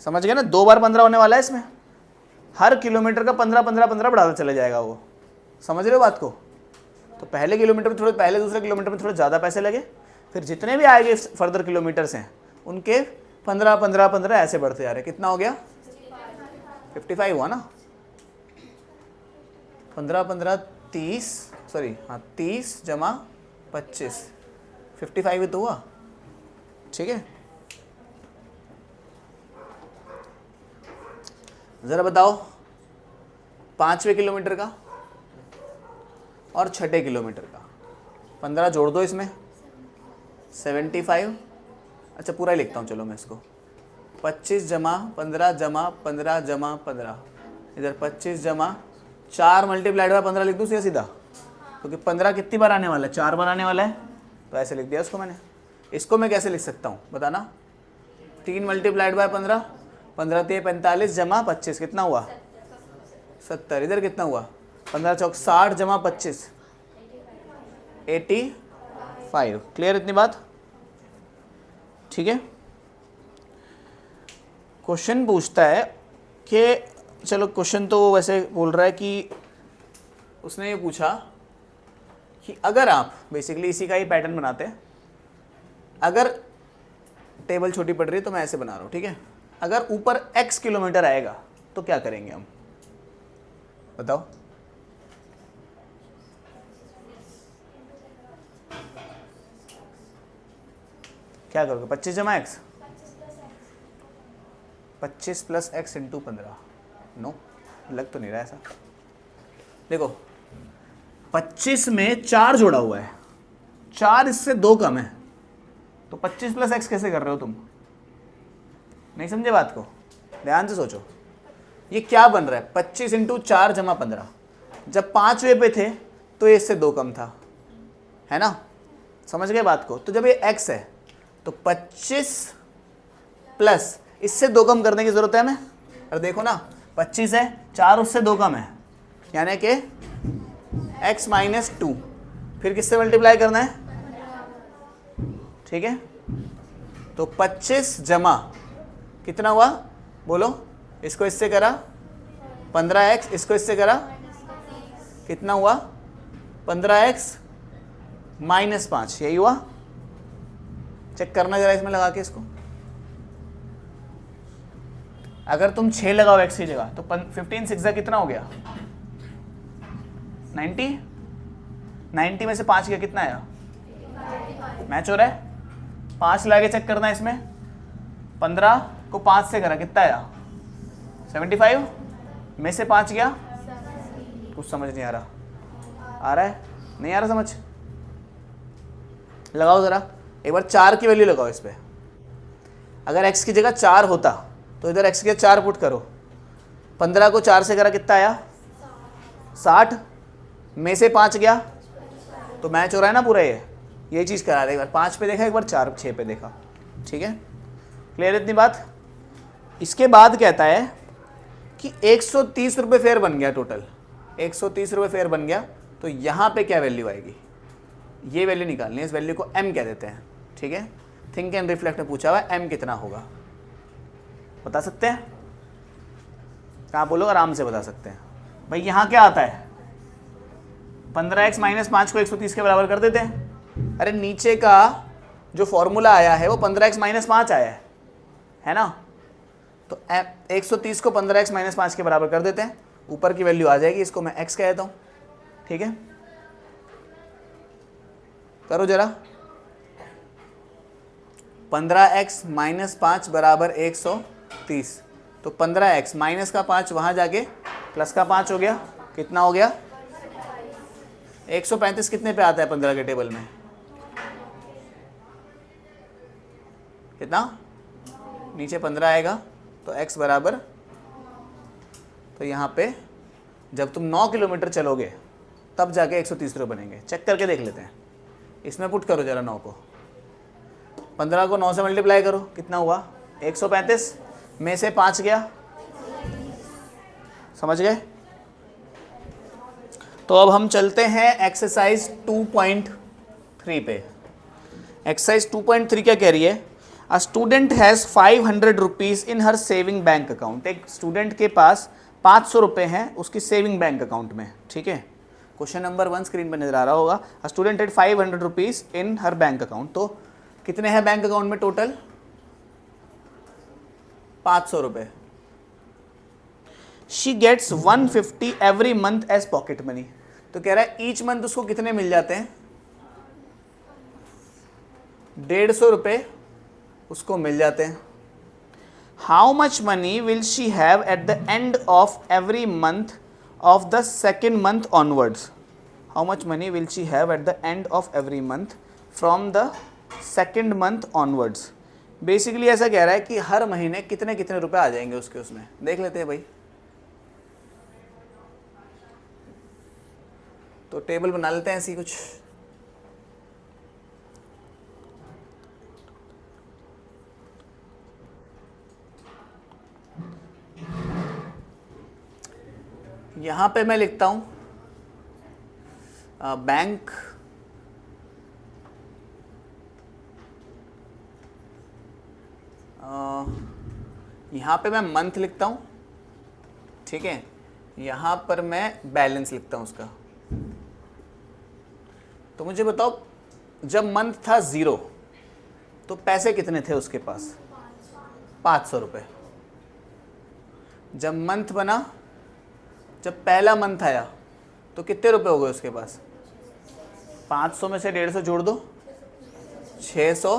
समझ गए ना? 2 बार 15 होने वाला है इसमें। हर किलोमीटर का 15-15-15 बढ़ाता चला जाएगा वो। समझ रहे हो बात को? तो पहले किलोमीटर में थोड़े, पहले दूसरे किलोमीटर में थोड़े ज़्यादा पैसे लगे, फिर जितने भी आएंगे फर्दर किलोमीटर्स हैं उनके 15-15-15 ऐसे बढ़ते जा रहे। कितना हो गया? 55 हुआ ना। 15-15 30 सॉरी हाँ 30 जमा 25 55 ही तो हुआ, ठीक है। ज़रा बताओ 5वें किलोमीटर का और 6ठे किलोमीटर का 15 जोड़ दो इसमें 75। अच्छा पूरा ही लिखता हूँ चलो मैं इसको। 25 जमा 15 जमा 15 जमा 15, इधर 25 जमा 4 मल्टीप्लाइड बाय 15 लिख दूँ सीधा सीधा, क्योंकि 15 कितनी बार आने वाला है? 4 बार आने वाला है, तो ऐसे लिख दिया इसको मैंने। इसको मैं कैसे लिख सकता हूँ बताना? 3 मल्टीप्लाइड बाय 15, 15 3 45 जमा 25 कितना हुआ? 70। इधर कितना हुआ? 15 चौक 60 जमा 25 85। क्लियर इतनी बात? ठीक है। क्वेश्चन पूछता है कि चलो क्वेश्चन तो वैसे बोल रहा है कि उसने ये पूछा कि अगर आप बेसिकली इसी का ही पैटर्न बनाते हैं, अगर टेबल छोटी पड़ रही है तो मैं ऐसे बना रहा हूँ, ठीक है। अगर ऊपर x किलोमीटर आएगा तो क्या करेंगे हम? बताओ। क्या करोगे? 25 जमा x, 25 plus x into 15। No, लग तो नहीं रहा ऐसा। देखो 25 में 4 जोड़ा हुआ है, 4 इससे 2 कम है, तो 25 प्लस एक्स कैसे कर रहे हो तुम? नहीं समझे बात को? ध्यान से सोचो, ये क्या बन रहा है? 25 इंटू 4 जमा 15। जब 5वें पे थे तो ये इससे 2 कम था, है ना? समझ गए बात को? तो जब ये x है तो 25 प्लस इससे 2 कम करने की जरूरत है हमें। और देखो ना 25 है, 4 उससे 2 कम है, यानी कि x माइनस 2, फिर किससे मल्टीप्लाई करना है? ठीक है, तो 25 जमा कितना हुआ बोलो? इसको इससे करा 15x, इसको इससे करा कितना हुआ? 15x माइनस 5, यही हुआ। चेक करना जरा इसमें लगा के इसको। अगर तुम 6 लगाओ x की जगह तो 15 6 कितना हो गया? 90। 90 में से 5 गया, कितना आया? मैच हो रहा है? 5 लाके चेक करना है इसमें। 15 को 5 से करा, कितना आया? 75 में से 5 गया। कुछ समझ नहीं आ रहा? आ रहा है? नहीं आ रहा समझ? लगाओ जरा एक बार 4 की वैल्यू लगाओ इस पे। अगर x की जगह 4 होता तो इधर x की जगह 4 पुट करो। 15 को 4 से करा, कितना आया? 60 में से 5 गया, तो मैच हो रहा है ना पूरा? ये चीज़ करा रहे। एक बार 5 पे देखा, एक बार 4 6 पे देखा। ठीक है, क्लियर इतनी बात? इसके बाद कहता है कि 130 रुपये फेयर बन गया, टोटल 130 रुपये फेयर बन गया, तो यहाँ पे क्या वैल्यू आएगी? ये वैल्यू निकालनी है, इस वैल्यू को m कह देते हैं। ठीक है, थिंक एंड रिफ्लेक्ट में पूछा हुआ है m कितना होगा, बता सकते हैं? कहाँ बोलो? आराम से बता सकते हैं भाई। यहाँ क्या आता है? 15x माइनस 5 को 130 के बराबर कर देते हैं। अरे नीचे का जो फॉर्मूला आया है वो 15x माइनस 5 आया है ना? तो 130 को 15x माइनस 5 के बराबर कर देते हैं, ऊपर की वैल्यू आ जाएगी, इसको मैं x कह देता हूँ। ठीक है, करो जरा। 15x माइनस 5 बराबर 130, तो 15x माइनस का 5 वहाँ जाके प्लस का 5 हो गया, कितना हो गया? 135 कितने पे आता है 15 के टेबल में? कितना? नीचे 15 आएगा, तो x बराबर, तो यहाँ पे जब तुम 9 किलोमीटर चलोगे तब जाके 130 रुपये बनेंगे। चेक करके देख लेते हैं। इसमें पुट करो जरा 9 को, 15 को 9 से मल्टीप्लाई करो, कितना हुआ? 135 में से 5 गया। समझ गए? तो अब हम चलते हैं एक्सरसाइज 2.3 पे। एक्सरसाइज 2.3 क्या कह रही है? A student has 500 rupees in her saving bank account. एक स्टूडेंट के पास 500 रुपये हैं उसकी सेविंग बैंक अकाउंट में। ठीक है, क्वेश्चन नंबर 1 स्क्रीन पर नजर आ रहा होगा। A student had 500 rupees in her bank account. तो कितने हैं बैंक अकाउंट में टोटल? 500 रुपये। She gets 150 every month as pocket money. तो कह रहा है ईच मंथ उसको कितने मिल जाते हैं? 150 रुपये उसको मिल जाते हैं। How much money will she have at the end of every month of the second month onwards? How much money will she have at the end of every month from the second month onwards? Basically ऐसा कह रहा है कि हर महीने कितने कितने रुपए आ जाएंगे उसके। उसमें देख लेते हैं भाई। तो टेबल बना लेते हैं ऐसी कुछ। यहां पे मैं लिखता हूं बैंक यहाँ पे मैं मंथ लिखता हूँ। ठीक है, यहाँ पर मैं बैलेंस लिखता हूँ उसका। तो मुझे बताओ, जब मंथ था 0 तो पैसे कितने थे उसके पास? 500 रुपये। जब मंथ बना, जब पहला मंथ आया तो कितने रुपए हो गए उसके पास? 500 में से 150 जोड़ दो, 600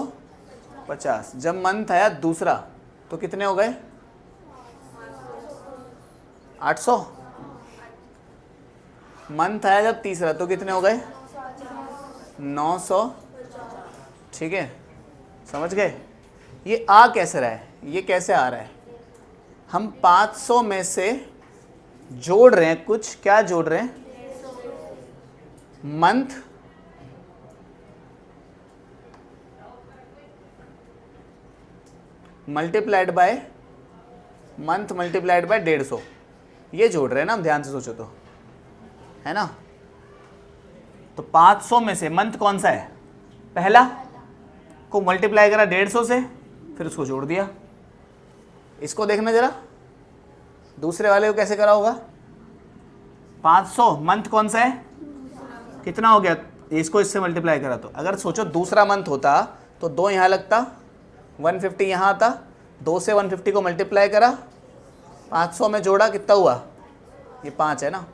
50। जब मंथ आया दूसरा तो कितने हो गए? 800। मंथ आया जब तीसरा तो कितने हो गए? 900। ठीक है, समझ गए? ये आ कैसे रहा है, ये कैसे आ रहा है? हम 500 में से जोड़ रहे हैं कुछ, क्या जोड़ रहे हैं? Month multiplied by month multiplied by 150, ये जोड़ रहे हैं ना हम, ध्यान से सोचो तो, है ना? तो 500 में से मंथ कौन सा है? पहला को मल्टीप्लाई करा 150 से, फिर उसको जोड़ दिया। इसको देखना जरा, दूसरे वाले को कैसे करा होगा? 500 मंथ कौन सा है, कितना हो गया? इसको इससे मल्टीप्लाई करा तो अगर सोचो दूसरा मंथ होता तो 2 यहाँ लगता, 150 यहाँ आता, 2 से 150 को मल्टीप्लाई करा, 500 में जोड़ा, कितना हुआ? ये 5 है ना,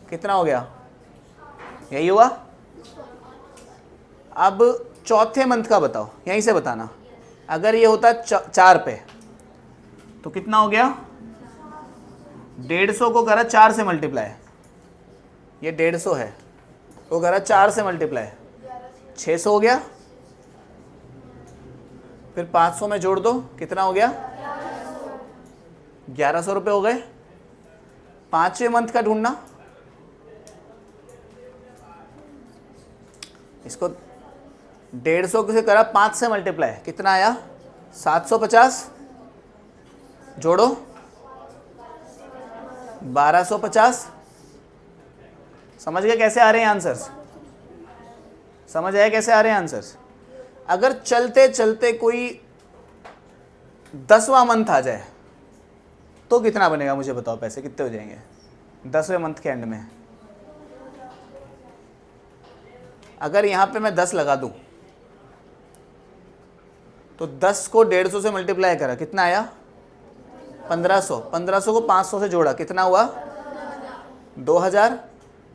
कितना हो गया? यही हुआ। अब चौथे मंथ का बताओ, यहीं से बताना। अगर ये होता 4 पे तो कितना हो गया? 150 को करा 4 से मल्टीप्लाई, ये 150 है, वो करा 4 से मल्टीप्लाई, 600 हो गया। फिर 500 में जोड़ दो, कितना हो गया? 1100 रुपये हो गए। 5वें मंथ का ढूंढना, इसको 150 से करा 5 से मल्टीप्लाई, कितना आया? 750। जोड़ो 1250। समझ गए कैसे आ रहे हैं आंसर्स? समझ आया कैसे आ रहे हैं आंसर्स? अगर चलते चलते कोई 10वां मंथ आ जाए तो कितना बनेगा? मुझे बताओ, पैसे कितने हो जाएंगे 10वें मंथ के एंड में? अगर यहां पे मैं 10 लगा दूं तो 10 को 150 से मल्टीप्लाई करा, कितना आया? 1500। 1500 को 500 से जोड़ा, कितना हुआ? 2000।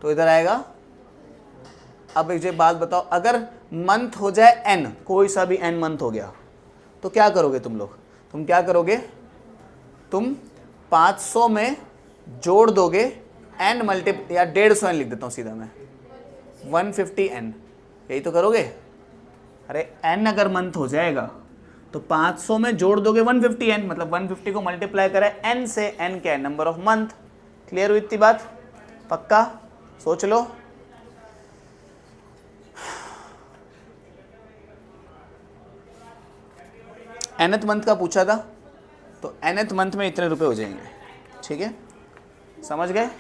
तो इधर आएगा। अब एक बात बताओ, अगर मंथ हो जाए n, कोई सा भी n मंथ हो गया तो क्या करोगे तुम लोग? तुम क्या करोगे? तुम 500 में जोड़ दोगे n मल्टीप्लाई, या 150 n लिख देता हूं सीधा मैं, 150 n, यही तो करोगे। अरे n अगर मंथ हो जाएगा तो 500 में जोड़ दोगे 150 n, मतलब 150 को मल्टीप्लाई करा n से, n क्या है? Number of month. क्लियर हुई इतनी बात? पक्का? सोच लो। nth मंथ का पूछा था, तो nth मंथ में इतने रुपए हो जाएंगे। ठीक है, समझ गए?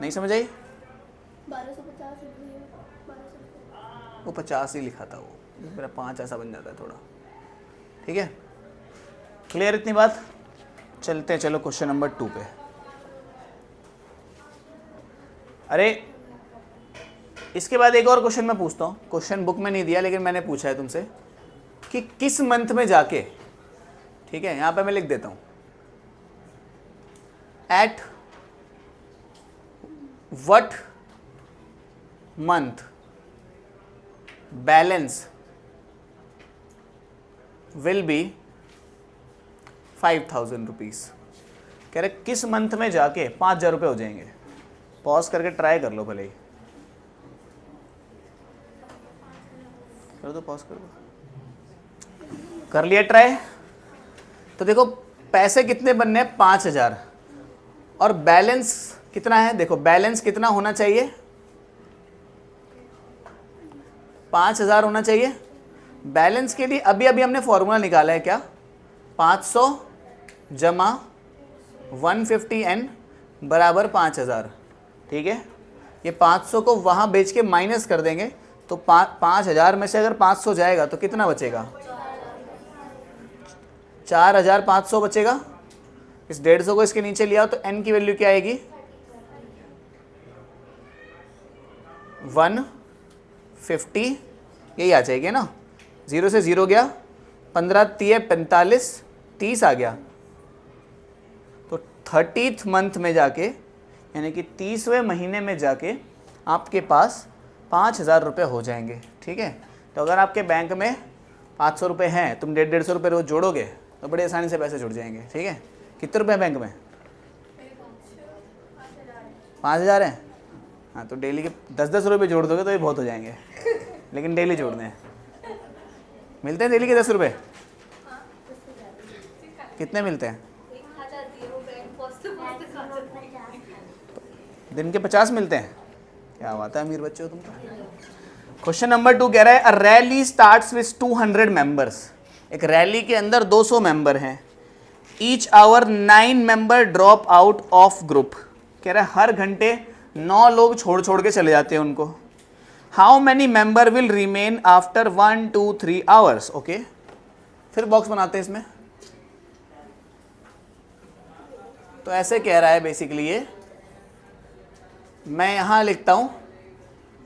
नहीं समझ आई? 1250 वो 50 ही लिखा था, वो मेरा 5 ऐसा बन जाता है थोड़ा। ठीक है, क्लियर इतनी बात? चलते हैं, चलो क्वेश्चन नंबर 2 पे। अरे इसके बाद एक और क्वेश्चन मैं पूछता हूँ, क्वेश्चन बुक में नहीं दिया लेकिन मैंने पूछा है तुमसे कि किस मंथ में जाके, ठीक है, यहां पे मैं लिख देता हूं, at what month balance will be 5000 rupees. कह रहे किस मंथ में जाके 5000 रुपये हो जाएंगे। पॉज करके ट्राई कर लो, भले ही कर दो, पॉज कर दो। कर लिया ट्राई? तो देखो पैसे कितने बनने हैं? 5000। और बैलेंस कितना है? देखो बैलेंस कितना होना चाहिए? 5000 होना चाहिए। बैलेंस के लिए अभी अभी हमने फॉर्मूला निकाला है, क्या? 500 जमा 150n बराबर 5000। ठीक है, ये 500 को वहां बेच के माइनस कर देंगे तो 5000 में से अगर 500 जाएगा तो कितना बचेगा? 4500 बचेगा। इस 150 को इसके नीचे लिया तो n की वैल्यू क्या आएगी? 150, यही आ जाएगी ना। 0 से 0 गया, 15 3 45, 30 आ गया। तो 30th मंथ में जाके, यानी कि 30वें महीने में जाके आपके पास 5000 रुपये हो जाएंगे। ठीक है, तो अगर आपके बैंक में 500 रुपये हैं, तुम 150 रुपये रोज जोड़ोगे तो बड़े आसानी से पैसे जुड़ जाएंगे। ठीक है, कितने रुपए बैंक में? 5,000 है। हाँ, तो डेली के 10-10 रुपये जोड़ दोगे तो ये बहुत हो जाएंगे, लेकिन डेली जोड़ने हैं। मिलते हैं डेली के 10 रुपये? कितने मिलते हैं? दिन के 50 मिलते हैं। क्या बात है, अमीर बच्चे हो तुम तो। क्वेश्चन नंबर 2 कह रहा है a rally starts with 200 members. एक रैली के अंदर 200 मेंबर हैं। Each hour 9 member drop out of group. कह रहा है हर घंटे 9 लोग छोड़ छोड़ के चले जाते हैं उनको। How many member will remain after 1, 2, 3 hours. Okay, फिर बॉक्स बनाते हैं इसमें। तो ऐसे कह रहा है बेसिकली ये, मैं यहां लिखता हूं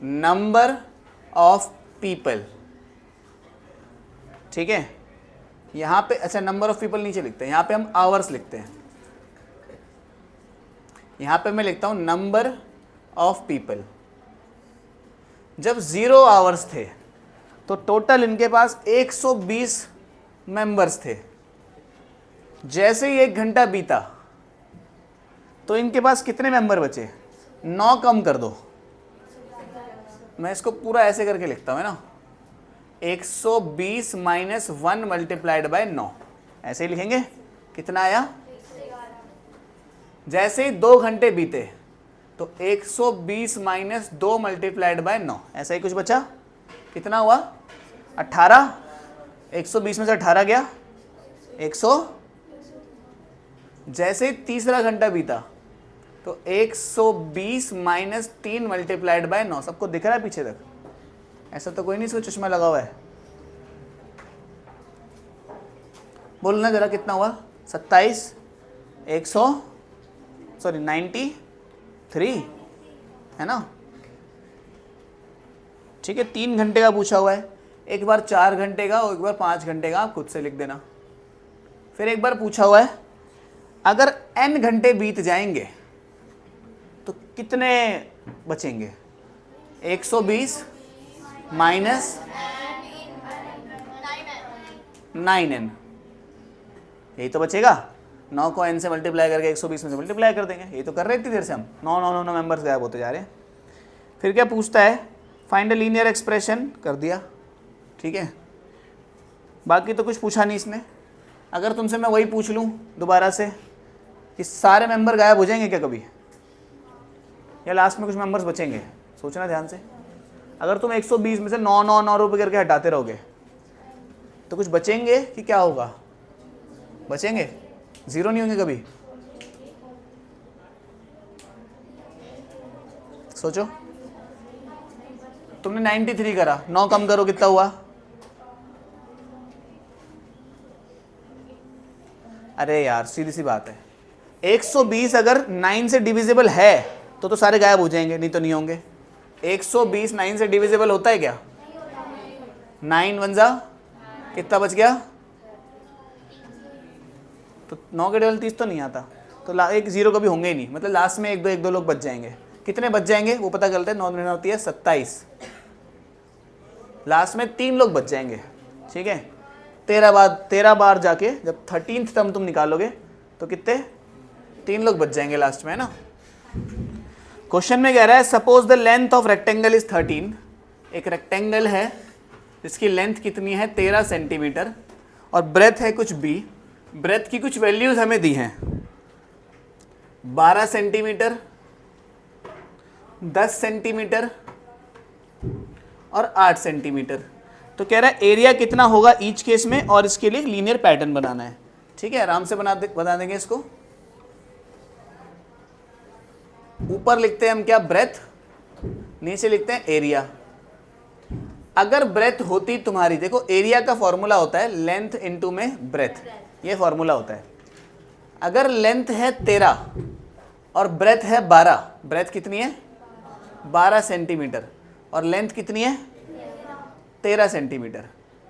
नंबर ऑफ पीपल। ठीक है, यहां पे अच्छा नंबर ऑफ पीपल नीचे लिखते हैं, यहां पे हम आवर्स लिखते हैं। यहां पे मैं लिखता हूं नंबर ऑफ पीपल। जब 0 आवर्स थे तो टोटल इनके पास 120 मेंबर्स थे। जैसे ही 1 घंटा बीता तो इनके पास कितने मेंबर बचे? 9 कम कर दो। मैं इसको पूरा ऐसे करके लिखता हूँ, है ना, 120 माइनस 1 मल्टीप्लाइड बाय 9, ऐसे ही लिखेंगे। कितना आया? जैसे ही 2 घंटे बीते तो 120 माइनस 2 मल्टीप्लाइड बाय 9, ऐसा ही कुछ बचा। कितना हुआ? 18। 120 में से 18 गया 100। जैसे ही तीसरा घंटा बीता तो 120 माइनस 3 मल्टीप्लाइड बाय 9। सबको दिख रहा है पीछे तक? ऐसा तो कोई नहीं इसको चश्मा लगा हुआ है। बोलना जरा कितना हुआ? 27 93 है ना। ठीक है, 3 घंटे का पूछा हुआ है। एक बार 4 घंटे का और एक बार 5 घंटे का, आप खुद से लिख देना। फिर एक बार पूछा हुआ है अगर n घंटे बीत जाएंगे तो कितने बचेंगे? 120 माइनस 9n, यही तो बचेगा। 9 को n से मल्टीप्लाई करके 120 में से मल्टीप्लाई कर देंगे। यही तो कर रहे थे देर से हम। 9 मेंबर्स गायब होते जा रहे हैं। फिर क्या पूछता है? Find a linear expression. कर दिया। ठीक है, बाकी तो कुछ पूछा नहीं इसने। अगर तुमसे मैं वही पूछ लूँ दोबारा से कि सारे मेंबर गायब हो जाएंगे क्या कभी, या लास्ट में कुछ मेंबर्स बचेंगे? सोचना ध्यान से। अगर तुम 120 में से 9 रुपये करके हटाते रहोगे तो कुछ बचेंगे कि क्या होगा? बचेंगे, 0 नहीं होंगे कभी। सोचो, तुमने 93 करा, 9 कम करो कितना हुआ? अरे यार सीधी सी बात है, 120 अगर 9 से डिविजिबल है तो सारे गायब हो जाएंगे, नहीं तो नहीं होंगे। 120 9 से डिविजिबल होता है क्या? 9 1 जा कितना बच गया? तो 9 के डबल 30 तो नहीं आता, तो एक 0 कभी होंगे ही नहीं। मतलब लास्ट में एक दो लोग बच जाएंगे। कितने बच जाएंगे वो पता करते हैं। 9 में होती है 27, लास्ट में 3 लोग बच जाएंगे। ठीक है, 13 बार जाके जब 13th टर्म तुम निकालोगे तो कितने? 3 लोग बच जाएंगे लास्ट में, है ना। क्वेश्चन में कह रहा है suppose the length of rectangle is 13। एक रेक्टेंगल है जिसकी लेंथ कितनी है? 13 सेंटीमीटर, और ब्रेथ है कुछ b। ब्रेथ की कुछ वैल्यूज हमें दी हैं, 12 सेंटीमीटर, 10 सेंटीमीटर और 8 सेंटीमीटर। तो कह रहा है एरिया कितना होगा ईच केस में, और इसके लिए लीनियर पैटर्न बनाना है। ठीक है, आराम से बता देंगे इसको। ऊपर लिखते हैं हम क्या? ब्रेथ। नीचे लिखते हैं एरिया। अगर ब्रेथ होती तुम्हारी, देखो एरिया का फॉर्मूला होता है लेंथ इनटू में ब्रेथ, ये फॉर्मूला होता है। अगर लेंथ है 13 और ब्रेथ है 12, ब्रेथ कितनी है? 12 सेंटीमीटर, और लेंथ कितनी है? 13 सेंटीमीटर।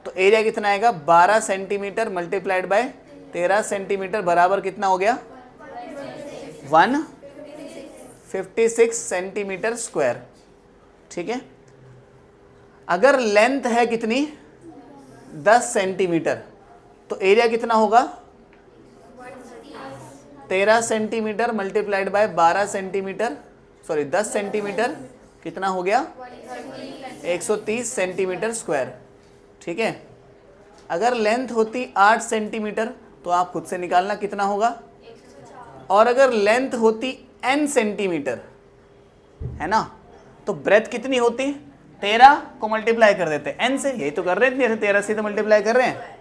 तो एरिया कितना आएगा? 12 सेंटीमीटर मल्टीप्लाइड बाय 13 सेंटीमीटर बराबर कितना हो गया? 156 सेंटीमीटर स्क्वायर। ठीक है, अगर लेंथ है कितनी? 10 सेंटीमीटर, तो एरिया कितना होगा 13 centimetre multiplied by 12 centimetre, sorry 10 centimetre कितना हो गया 130 सेंटीमीटर स्क्वायर। ठीक है, अगर लेंथ होती 8 सेंटीमीटर तो आप खुद से निकालना कितना होगा, और अगर लेंथ होती n सेंटीमीटर है ना, तो ब्रेथ कितनी होती 13 को मल्टीप्लाई कर देते n से, यही तो कर रहे थे 13 से तो मल्टीप्लाई कर रहे हैं।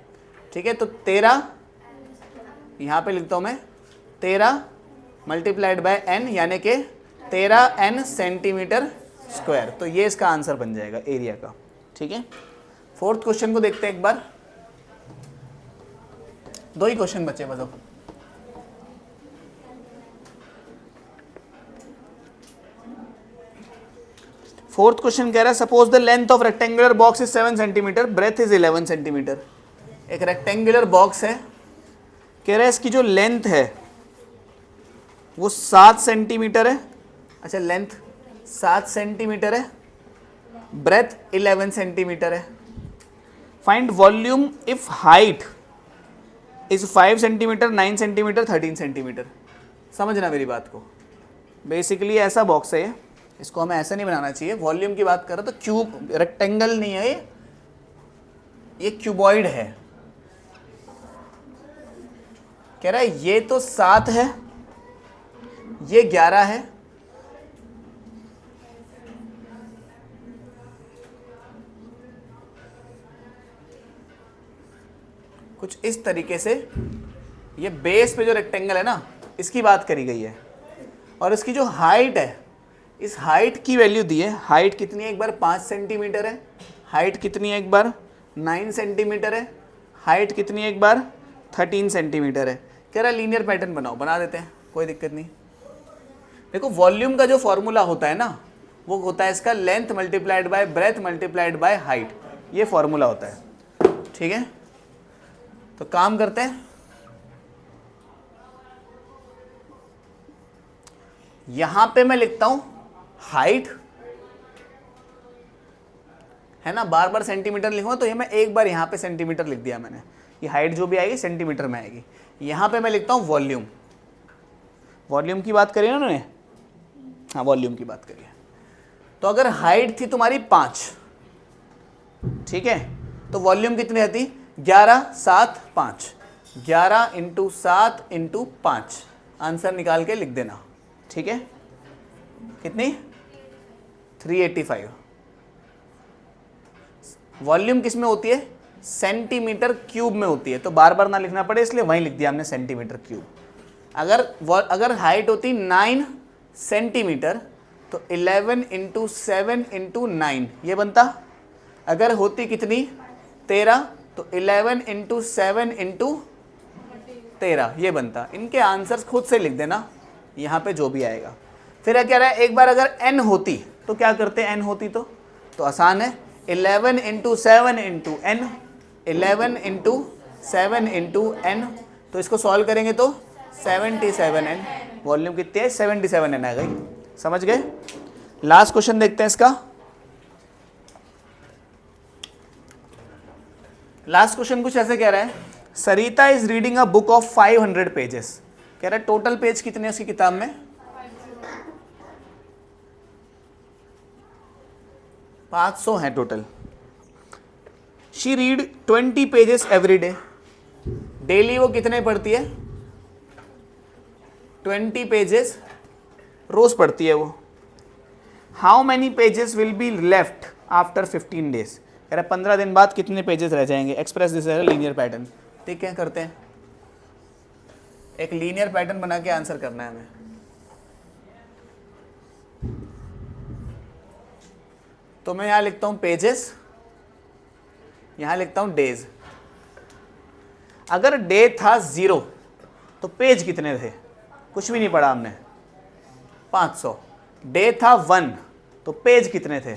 ठीक है, तो 13 यहाँ पे लिखता हूँ मैं 13 मल्टीप्लाइड बाय n यानी कि 13n सेंटीमीटर स्क्वायर, तो ये इसका आंसर बन जाएगा एरिया का। ठीक है, फोर्थ क्वेश्चन को देखते हैं एक बार, 2 ही क्वेश्चन बचे बस अब। फोर्थ क्वेश्चन कह रहा है suppose the length of rectangular box is 7 centimetre, breadth is 11 centimetre. एक रेक्टेंगुलर बॉक्स है, कह रहा है इसकी जो लेंथ है वो 7 सेंटीमीटर है, अच्छा लेंथ 7 सेंटीमीटर है, ब्रेथ 11 सेंटीमीटर है। Find volume if height is 5 centimetre, 9 centimetre, 13 centimetre. समझना मेरी बात को, बेसिकली ऐसा बॉक्स है ये, इसको हमें ऐसा नहीं बनाना चाहिए। वॉल्यूम की बात करें तो क्यूब, रेक्टेंगल नहीं है ये क्यूबॉइड है। कह रहा है ये तो 7 है, ये 11 है, कुछ इस तरीके से ये बेस पे जो रेक्टेंगल है ना इसकी बात करी गई है, और इसकी जो हाइट है, इस हाइट की वैल्यू दी है। हाइट कितनी है एक बार 5 सेंटीमीटर है, हाइट कितनी है एक बार 9 सेंटीमीटर है, हाइट कितनी है एक बार 13 सेंटीमीटर है। कह रहा है लीनियर पैटर्न बनाओ, बना देते हैं, कोई दिक्कत नहीं। देखो वॉल्यूम का जो फॉर्मूला होता है ना वो होता है इसका length multiplied by breath multiplied by height, ये फॉर्मूला होता है। ठीक है, तो काम करते हैं, यहां पे मैं लिखता हूं हाइट है ना, बार बार सेंटीमीटर लिखूंगा तो ये मैं एक बार यहां पे सेंटीमीटर लिख दिया मैंने, ये हाइट जो भी आएगी सेंटीमीटर में आएगी। यहां पे मैं लिखता हूं वॉल्यूम, वॉल्यूम की बात करिए ना उन्होंने, हाँ वॉल्यूम की बात करिए। तो अगर हाइट थी तुम्हारी 5, ठीक है, तो वॉल्यूम कितनी आती 11 7 5, 11 × 7 × 5, आंसर निकाल के लिख देना। ठीक है, कितनी 385। वॉल्यूम किस में होती है सेंटीमीटर क्यूब में होती है, तो बार बार ना लिखना पड़े इसलिए वहीं लिख दिया हमने सेंटीमीटर क्यूब। अगर हाइट होती 9 सेंटीमीटर तो 11 × 7 × 9 ये बनता। अगर होती कितनी 13 तो 11 × 7 × 13 ये बनता। इनके आंसर्स खुद से लिख देना यहाँ पे जो भी आएगा। फिर क्या रहा है, एक बार अगर n होती तो क्या करते, n होती तो आसान है 11 × 7 × n, 11 × 7 × n, तो इसको सॉल्व करेंगे तो 77n, वॉल्यूम कितनी है 77n आ गई। समझ गए। लास्ट क्वेश्चन देखते हैं इसका। लास्ट क्वेश्चन कुछ ऐसे कह रहा है, Sarita is reading a book of 500 pages. कह रहा है टोटल पेज कितने उसकी किताब में 500 है total. She read 20 pages every day. Daily वो कितने पढ़ती है 20 पेजेस रोज पढ़ती है वो। How many pages will be left after 15 days. कह रहा 15 दिन बाद कितने पेजेस रह जाएंगे। Express this as linear pattern. ठीक है, करते हैं, एक लीनियर पैटर्न बना के आंसर करना है हमें। तो मैं यहां लिखता हूं पेजेस, यहां लिखता हूं डेज। अगर डे था 0 तो पेज कितने थे, कुछ भी नहीं पढ़ा हमने 500। डे था 1 तो पेज कितने थे,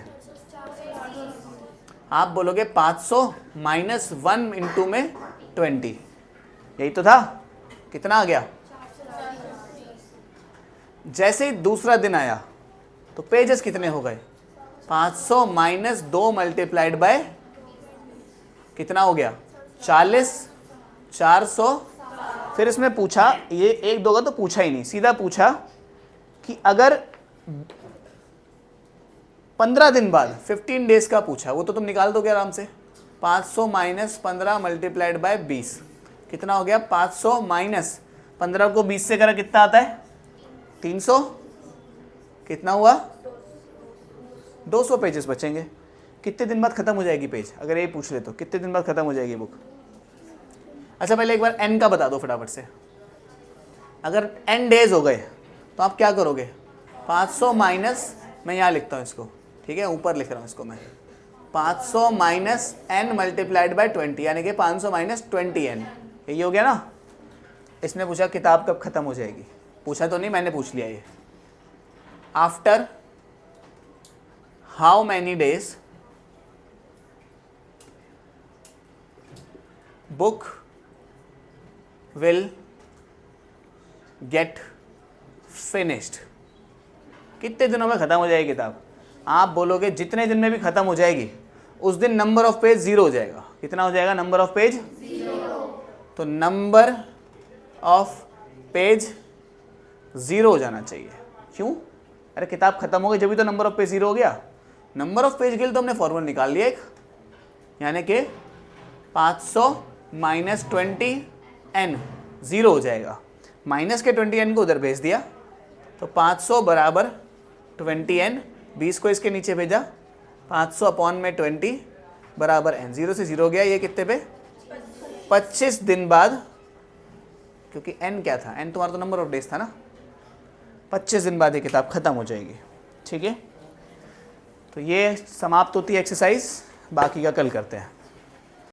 आप बोलोगे 500 माइनस 1 इंटू में 20, यही तो था। कितना आ गया। जैसे ही दूसरा दिन आया तो पेजेस कितने हो गए 500 माइनस 2 मल्टीप्लाइड बाय कितना हो गया 40, 400। फिर इसमें पूछा, ये 1 2 का तो पूछा ही नहीं, सीधा पूछा कि अगर 15 दिन बाद 15 डेज का पूछा, वो तो तुम निकाल दोगे आराम से। 500 माइनस 15 मल्टीप्लाइड बाय 20 कितना हो गया 500 माइनस 15 को 20 से करा कितना आता है 300। कितना हुआ 200 पेजेस बचेंगे। कितने दिन बाद खत्म हो जाएगी पेज, अगर ये पूछ ले तो कितने दिन बाद खत्म हो जाएगी बुक? अच्छा पहले एक बार n का बता दो फटाफट से। अगर n डेज हो गए तो आप क्या करोगे 500 माइनस, मैं यहाँ लिखता हूँ इसको, ठीक है ऊपर लिख रहा हूँ इसको मैं, 500 माइनस n मल्टीप्लाइड बाय 20 यानी कि 500 माइनस 20n, यही हो गया ना। इसने पूछा किताब कब खत्म हो जाएगी, पूछा तो नहीं, मैंने पूछ लिया ये। After how many days book will get finished, कितने दिनों में खत्म हो जाएगी किताब? आप बोलोगे जितने दिन में भी खत्म हो जाएगी उस दिन नंबर ऑफ पेज 0 हो जाएगा। कितना हो जाएगा नंबर ऑफ पेज 0। तो नंबर ऑफ पेज 0 हो जाना चाहिए। क्यों? अरे किताब खत्म हो गई जब भी तो नंबर ऑफ पेज 0 हो गया। नंबर ऑफ पेज के लिए तो हमने फॉर्मूला निकाल लिया एक, यानी कि 500 माइनस 20n 0 हो जाएगा। माइनस के 20n को उधर भेज दिया तो 500 बराबर 20n, 20 को इसके नीचे भेजा, 500 अपॉन में 20 बराबर n, 0 से 0 हो गया। ये कितने पे 25 दिन बाद, क्योंकि n क्या था, n तुम्हारा तो नंबर ऑफ डेज था ना, 25 दिन बाद ये किताब खत्म हो जाएगी। ठीक है, तो ये समाप्त होती है एक्सरसाइज, बाकी का कल करते हैं।